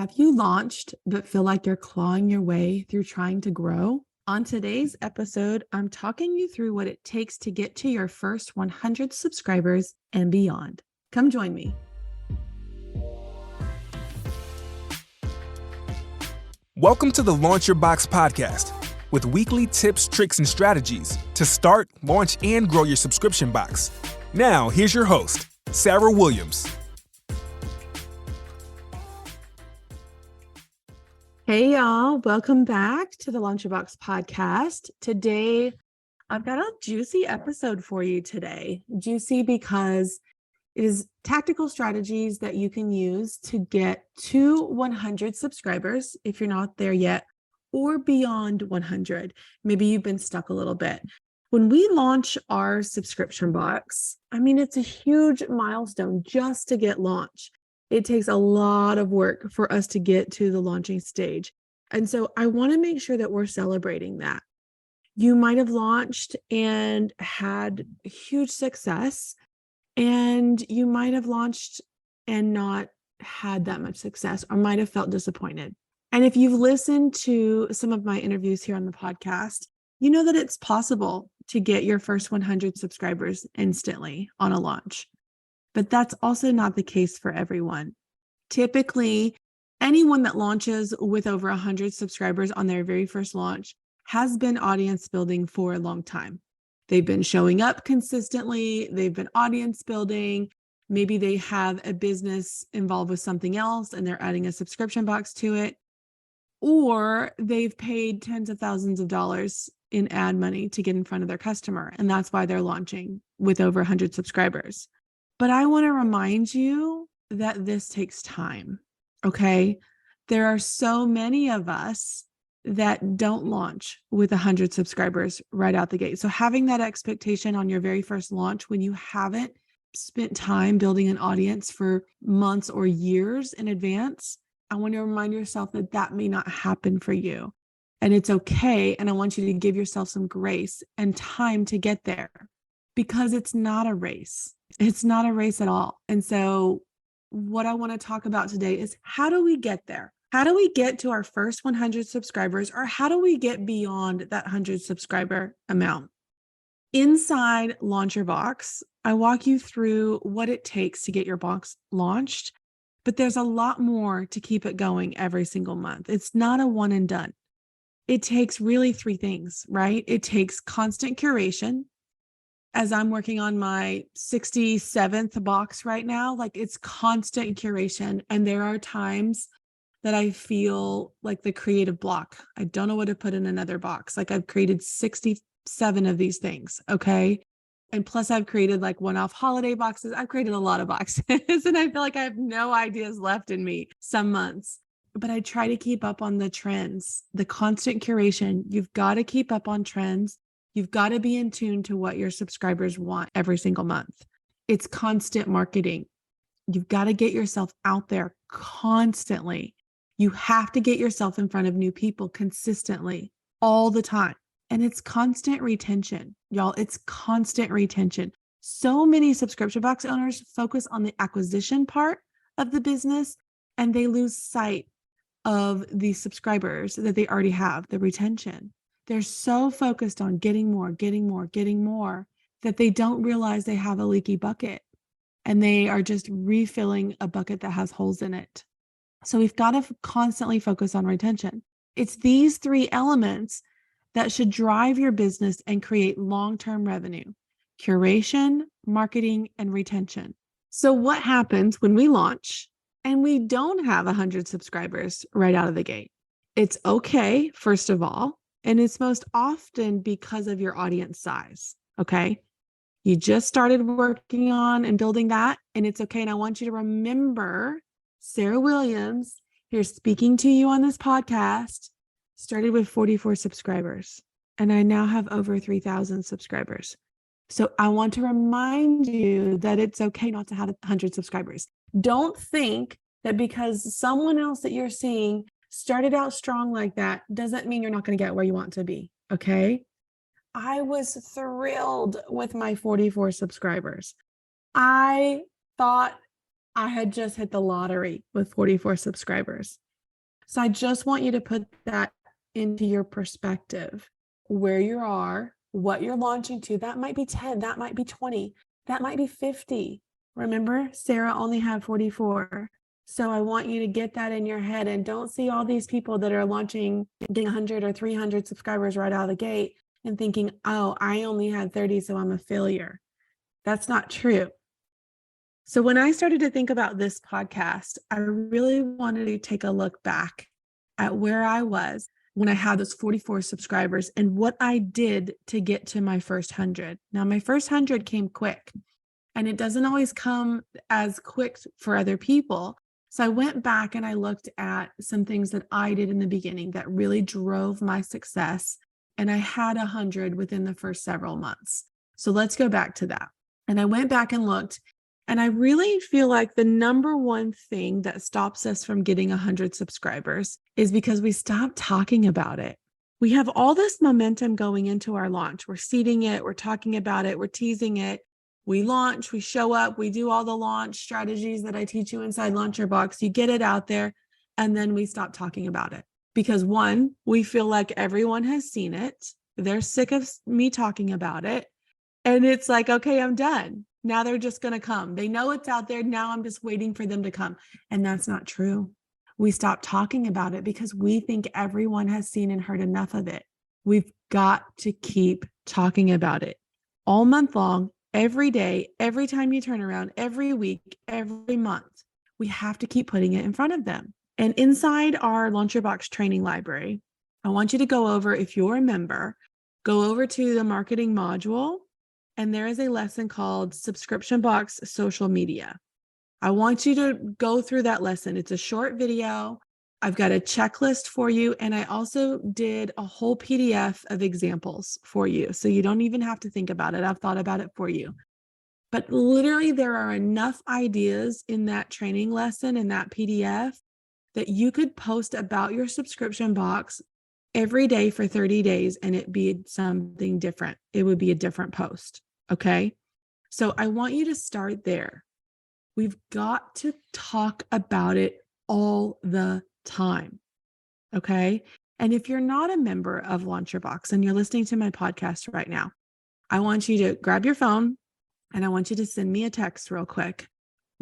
Have you launched but feel like you're clawing your way through trying to grow? On today's episode, I'm talking you through what it takes to get to your first 100 subscribers and beyond. Come join me. Welcome to the Launch Your Box podcast with weekly tips, tricks, and strategies to start, launch, and grow your subscription box. Now, here's your host, Sarah Williams. Hey, y'all. Welcome back to the Launch Your Box podcast. Today, I've got a juicy episode for you today. Juicy because it is tactical strategies that you can use to get to 100 subscribers if you're not there yet, or beyond 100. Maybe you've been stuck a little bit. When we launch our subscription box, it's a huge milestone just to get launched. It takes a lot of work for us to get to the launching stage. And so I want to make sure that we're celebrating that. You might have launched and had huge success, and you might have launched and not had that much success, or might have felt disappointed. And if you've listened to some of my interviews here on the podcast, you know that it's possible to get your first 100 subscribers instantly on a launch. But that's also not the case for everyone. Typically, anyone that launches with over 100 subscribers on their very first launch has been audience building for a long time. They've been showing up consistently. They've been audience building. Maybe they have a business involved with something else and they're adding a subscription box to it. Or they've paid tens of thousands of dollars in ad money to get in front of their customer. And that's why they're launching with over 100 subscribers. But I want to remind you that this takes time, okay? There are so many of us that don't launch with 100 subscribers right out the gate. So having that expectation on your very first launch when you haven't spent time building an audience for months or years in advance, I want to remind yourself that that may not happen for you. And it's okay. And I want you to give yourself some grace and time to get there, because it's not a race. It's not a race at all. And so what I want to talk about today is, how do we get there? How do we get to our first 100 subscribers, or how do we get beyond that 100 subscriber amount? Inside Launch Your Box, I walk you through what it takes to get your box launched, but there's a lot more to keep it going every single month. It's not a one and done. It takes really three things, right? It takes constant curation. As I'm working on my 67th box right now, it's constant curation. And there are times that I feel like the creative block. I don't know what to put in another box. I've created 67 of these things. Okay. And plus I've created one-off holiday boxes. I've created a lot of boxes and I feel like I have no ideas left in me some months, but I try to keep up on the trends, the constant curation. You've got to keep up on trends. You've got to be in tune to what your subscribers want every single month. It's constant marketing. You've got to get yourself out there constantly. You have to get yourself in front of new people consistently all the time. And it's constant retention, y'all. It's constant retention. So many subscription box owners focus on the acquisition part of the business, and they lose sight of the subscribers that they already have, the retention. They're so focused on getting more that they don't realize they have a leaky bucket, and they are just refilling a bucket that has holes in it. So we've got to constantly focus on retention. It's these three elements that should drive your business and create long-term revenue: curation, marketing, and retention. So what happens when we launch and we don't have 100 subscribers right out of the gate? It's okay, first of all. And it's most often because of your audience size, okay? You just started working on and building that, and it's okay. And I want you to remember, Sarah Williams, here speaking to you on this podcast, started with 44 subscribers, and I now have over 3,000 subscribers. So I want to remind you that it's okay not to have 100 subscribers. Don't think that because someone else that you're seeing started out strong like that doesn't mean you're not going to get where you want to be. Okay. I was thrilled with my 44 subscribers. I thought I had just hit the lottery with 44 subscribers. So I just want you to put that into your perspective, where you are, what you're launching to. That might be 10, that might be 20, that might be 50. Remember, Sarah only had 44. So I want you to get that in your head and don't see all these people that are launching, getting 100 or 300 subscribers right out of the gate and thinking, oh, I only had 30, so I'm a failure. That's not true. So when I started to think about this podcast, I really wanted to take a look back at where I was when I had those 44 subscribers and what I did to get to my first 100. Now, my first 100 came quick, and it doesn't always come as quick for other people. So I went back and I looked at some things that I did in the beginning that really drove my success. And I had 100 within the first several months. So let's go back to that. And I went back and looked, and I really feel like the number one thing that stops us from getting 100 subscribers is because we stop talking about it. We have all this momentum going into our launch. We're seeding it, we're talking about it, we're teasing it. We launch, we show up, we do all the launch strategies that I teach you inside Launcher Box. You get it out there, and then we stop talking about it. Because one, we feel like everyone has seen it. They're sick of me talking about it. And it's like, okay, I'm done. Now they're just going to come. They know it's out there. Now I'm just waiting for them to come. And that's not true. We stop talking about it because we think everyone has seen and heard enough of it. We've got to keep talking about it all month long, every day, every time you turn around, every week, every month. We have to keep putting it in front of them. And inside our Launcher Box training library, I want you to go over, if you're a member, go over to the marketing module. And there is a lesson called Subscription Box Social Media. I want you to go through that lesson. It's a short video. I've got a checklist for you. And I also did a whole PDF of examples for you. So you don't even have to think about it. I've thought about it for you. But literally, there are enough ideas in that training lesson, in that PDF, that you could post about your subscription box every day for 30 days and it be something different. It would be a different post. Okay. So I want you to start there. We've got to talk about it all the time. Okay. And if you're not a member of Launcher Box and you're listening to my podcast right now, I want you to grab your phone and I want you to send me a text real quick.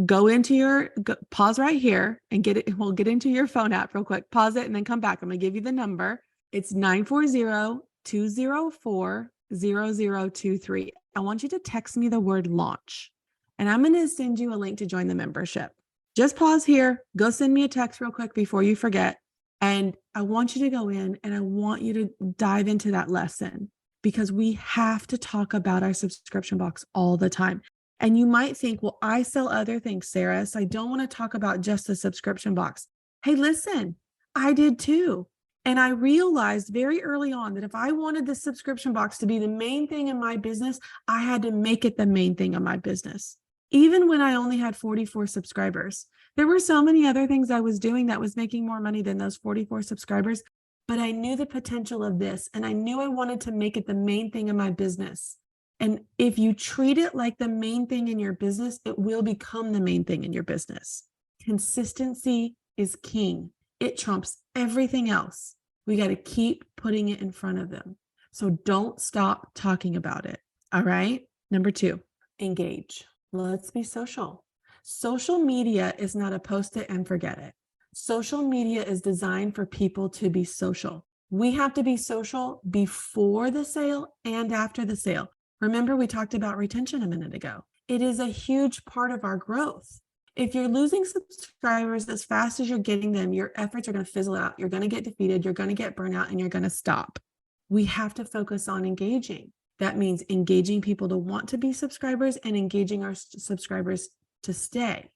Pause right here and get it. We'll get into your phone app real quick. Pause it and then come back. I'm going to give you the number. It's 940-204-0023. I want you to text me the word launch, and I'm going to send you a link to join the membership. Just pause here. Go send me a text real quick before you forget. And I want you to go in and I want you to dive into that lesson because we have to talk about our subscription box all the time. And you might think, well, I sell other things, Sarah, so I don't want to talk about just the subscription box. Hey, listen, I did too. And I realized very early on that if I wanted the subscription box to be the main thing in my business, I had to make it the main thing of my business. Even when I only had 44 subscribers, there were so many other things I was doing that was making more money than those 44 subscribers. But I knew the potential of this, and I knew I wanted to make it the main thing in my business. And if you treat it like the main thing in your business, it will become the main thing in your business. Consistency is king. It trumps everything else. We got to keep putting it in front of them. So don't stop talking about it. All right. Number 2, engage. Let's be social. Social media is not a post it and forget it. Social media is designed for people to be social. We have to be social before the sale and after the sale. Remember, we talked about retention a minute ago. It is a huge part of our growth. If you're losing subscribers as fast as you're getting them, your efforts are going to fizzle out. You're going to get defeated. You're going to get burnout and you're going to stop. We have to focus on engaging. That means engaging people to want to be subscribers and engaging our subscribers to stay.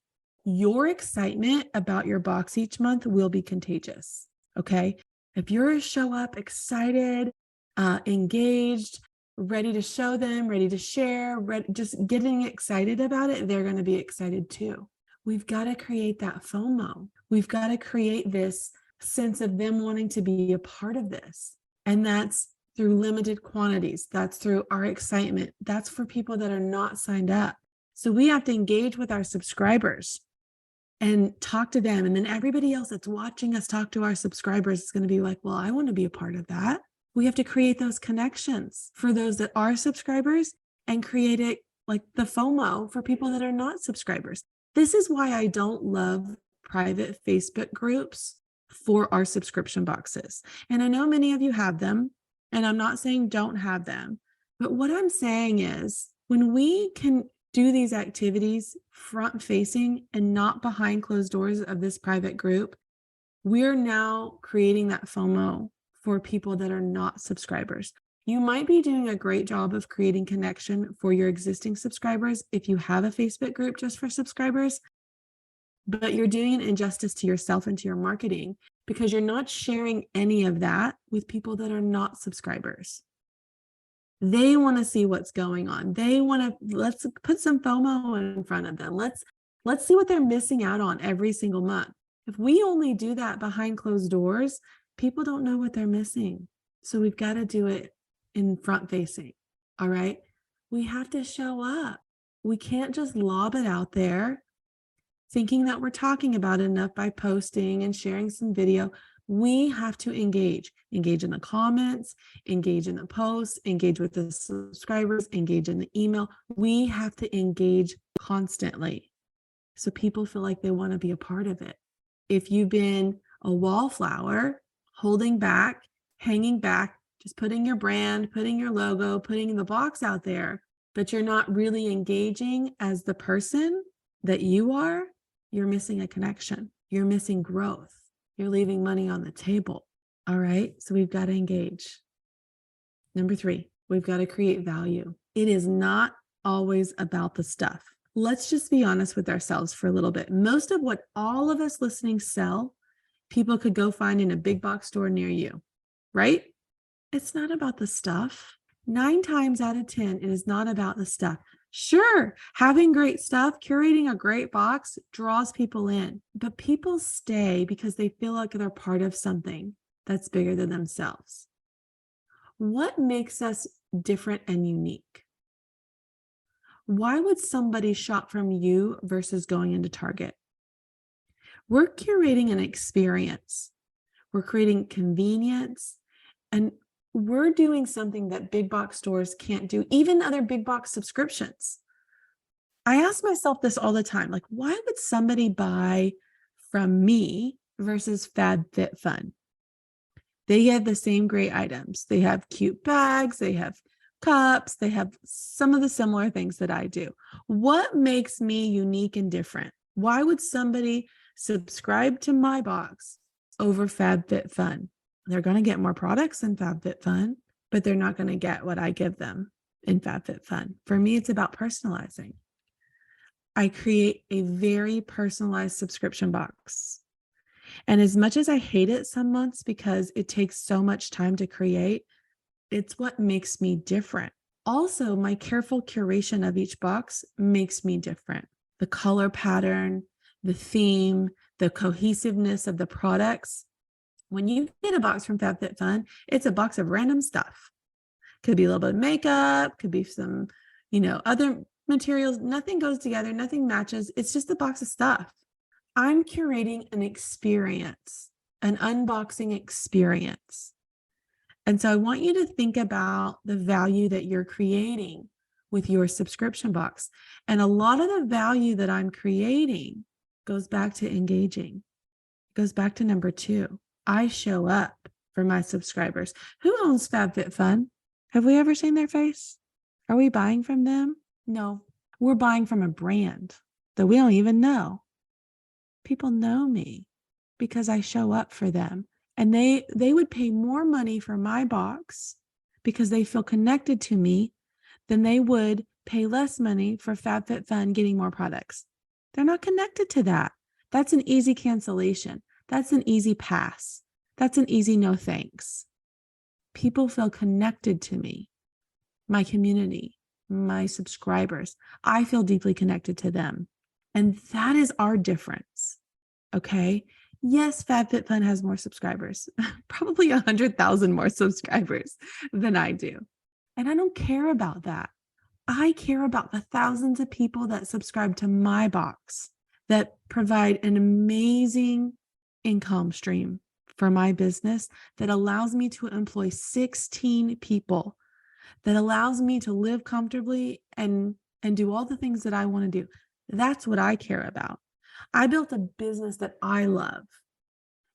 Your excitement about your box each month will be contagious. Okay. If you're show up excited, engaged, ready to show them, ready to share, just getting excited about it, they're going to be excited too. We've got to create that FOMO. We've got to create this sense of them wanting to be a part of this. And that's through limited quantities. That's through our excitement. That's for people that are not signed up. So we have to engage with our subscribers. and talk to them. And then everybody else that's watching us talk to our subscribers is going to be like, well, I want to be a part of that. We have to create those connections for those that are subscribers and create it like the FOMO for people that are not subscribers. This is why I don't love private Facebook groups for our subscription boxes. And I know many of you have them, and I'm not saying don't have them, but what I'm saying is when we can do these activities front facing and not behind closed doors of this private group, we're now creating that FOMO for people that are not subscribers. You might be doing a great job of creating connection for your existing subscribers if you have a Facebook group just for subscribers, but you're doing an injustice to yourself and to your marketing because you're not sharing any of that with people that are not subscribers. They want to see what's going on. They want to, let's put some FOMO in front of them. Let's see what they're missing out on every single month. If we only do that behind closed doors, people don't know what they're missing. So we've got to do it in front facing. All right. We have to show up. We can't just lob it out there thinking that we're talking about it enough by posting and sharing some video. We have to engage in the comments, engage in the posts, engage with the subscribers, engage in the email. We have to engage constantly so people feel like they want to be a part of it. If you've been a wallflower, holding back, hanging back, just putting your brand, putting your logo, putting the box out there, but you're not really engaging as the person that you are, you're missing a connection. You're missing growth. You're leaving money on the table. All right. So we've got to engage. Number 3, we've got to create value. It is not always about the stuff. Let's just be honest with ourselves for a little bit. Most of what all of us listening sell, people could go find in a big box store near you, right? It's not about the stuff. 9 times out of 10, it is not about the stuff. Sure, having great stuff, curating a great box draws people in, but people stay because they feel like they're part of something that's bigger than themselves. What makes us different and unique? Why would somebody shop from you versus going into Target? We're curating an experience. We're creating convenience, and we're doing something that big box stores can't do, even other big box subscriptions. I ask myself this all the time, like, why would somebody buy from me versus FabFitFun? They have the same great items. They have cute bags, they have cups, they have some of the similar things that I do. What makes me unique and different? Why would somebody subscribe to my box over FabFitFun? They're going to get more products in FabFitFun, but they're not going to get what I give them in FabFitFun. For me, it's about personalizing. I create a very personalized subscription box. And as much as I hate it some months because it takes so much time to create, it's what makes me different. Also, my careful curation of each box makes me different. The color pattern, the theme, the cohesiveness of the products. When you get a box from FabFitFun, it's a box of random stuff. Could be a little bit of makeup, could be some, other materials. Nothing goes together, nothing matches. It's just a box of stuff. I'm curating an experience, an unboxing experience. And so I want you to think about the value that you're creating with your subscription box. And a lot of the value that I'm creating goes back to engaging. It goes back to number 2. I show up for my subscribers. Who owns FabFitFun? Have we ever seen their face? Are we buying from them? No, we're buying from a brand that we don't even know. People know me because I show up for them. And they would pay more money for my box because they feel connected to me than they would pay less money for FabFitFun getting more products. They're not connected to that. That's an easy cancellation. That's an easy pass. That's an easy no thanks. People feel connected to me, my community, my subscribers. I feel deeply connected to them. And that is our difference. Okay. Yes, FabFitFun has more subscribers, probably 100,000 more subscribers than I do. And I don't care about that. I care about the thousands of people that subscribe to my box. that provide an amazing income stream for my business that allows me to employ 16 people, that allows me to live comfortably and do all the things that I want to do. That's what I care about. I built a business that I love,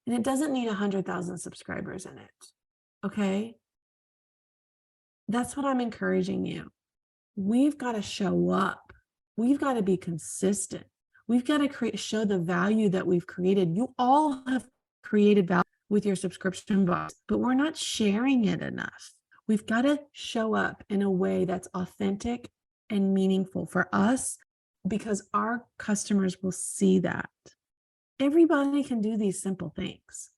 and it doesn't need 100,000 subscribers in it. Okay? That's what I'm encouraging you. We've got to show up. We've got to be consistent. We've got to show the value that we've created. You all have created value with your subscription box, but we're not sharing it enough. We've got to show up in a way that's authentic and meaningful for us, because our customers will see that. Everybody can do these simple things.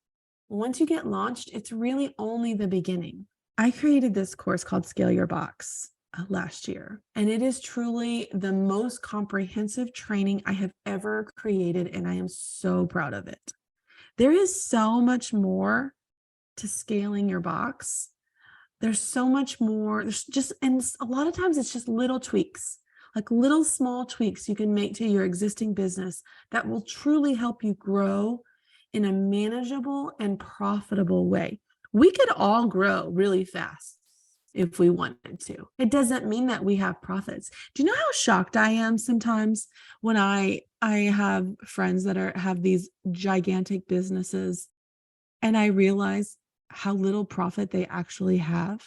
Once you get launched, it's really only the beginning. I created this course called Scale Your Box last year, and it is truly the most comprehensive training I have ever created, and I am so proud of it. There is so much more to scaling your box. There's so much more. And a lot of times it's just little tweaks, like little small tweaks you can make to your existing business that will truly help you grow in a manageable and profitable way. We could all grow really fast if we wanted to. It doesn't mean that we have profits. Do you know how shocked I am sometimes when I have friends that have these gigantic businesses, and I realize how little profit they actually have?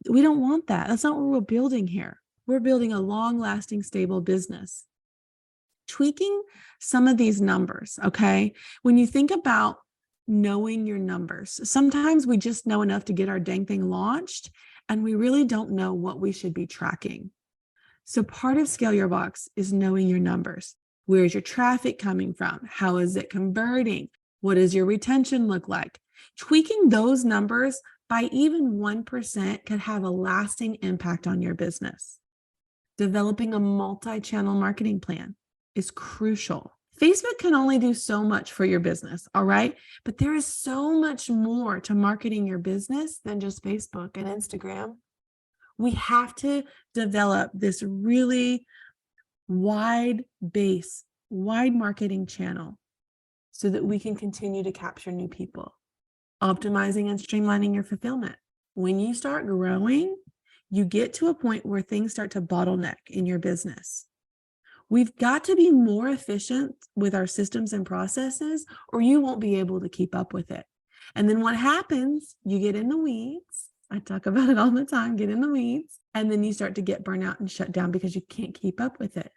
We don't want that. That's not what we're building here. We're building a long-lasting, stable business. Tweaking some of these numbers, okay? When you think about knowing your numbers, sometimes we just know enough to get our dang thing launched, and we really don't know what we should be tracking. So part of Scale Your Box is knowing your numbers. Where is your traffic coming from? How is it converting? What does your retention look like? Tweaking those numbers by even 1% could have a lasting impact on your business. Developing a multi-channel marketing plan is crucial. Facebook can only do so much for your business, all right? But there is so much more to marketing your business than just Facebook and Instagram. We have to develop this really wide marketing channel so that we can continue to capture new people. Optimizing and streamlining your fulfillment. When you start growing, you get to a point where things start to bottleneck in your business. We've got to be more efficient with our systems and processes, or you won't be able to keep up with it. And then what happens? You get in the weeds. I talk about it all the time, get in the weeds, and then you start to get burnout and shut down because you can't keep up with it.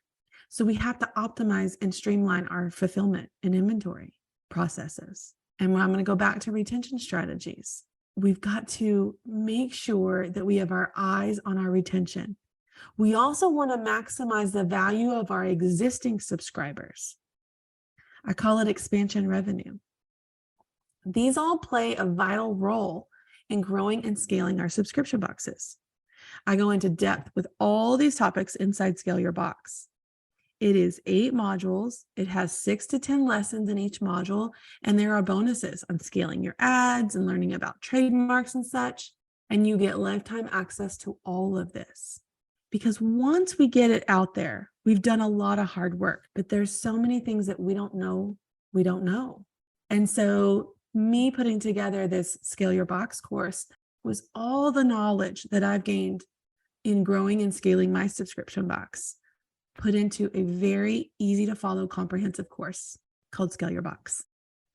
So we have to optimize and streamline our fulfillment and inventory processes. And I'm going to go back to retention strategies. We've got to make sure that we have our eyes on our retention. We also want to maximize the value of our existing subscribers. I call it expansion revenue. These all play a vital role in growing and scaling our subscription boxes. I go into depth with all these topics inside Scale Your Box. It is 8 modules. It has 6 to 10 lessons in each module, and there are bonuses on scaling your ads and learning about trademarks and such, and you get lifetime access to all of this. Because once we get it out there, we've done a lot of hard work, but there's so many things that we don't know. And so me putting together this Scale Your Box course was all the knowledge that I've gained in growing and scaling my subscription box, put into a very easy to follow comprehensive course called Scale Your Box.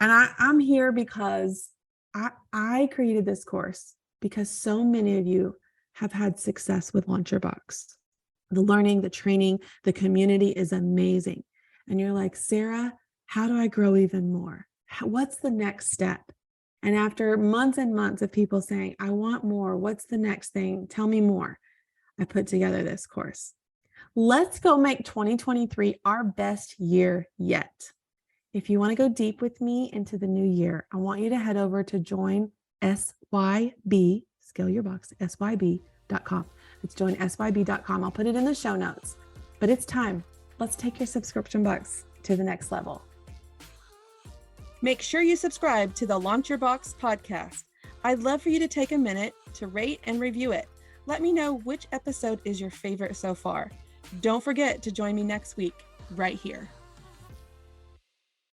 And I'm here because I created this course because so many of you have had success with Launch Your Box. The learning, the training, the community is amazing. And you're like, Sarah, how do I grow even more? What's the next step? And after months and months of people saying, I want more, what's the next thing? Tell me more. I put together this course. Let's go make 2023 our best year yet. If you want to go deep with me into the new year, I want you to head over to join SYB, Scale Your Box, SYB.com. It's join SYB.com. I'll put it in the show notes. But it's time. Let's take your subscription box to the next level. Make sure you subscribe to the Launch Your Box podcast. I'd love for you to take a minute to rate and review it. Let me know which episode is your favorite so far. Don't forget to join me next week right here.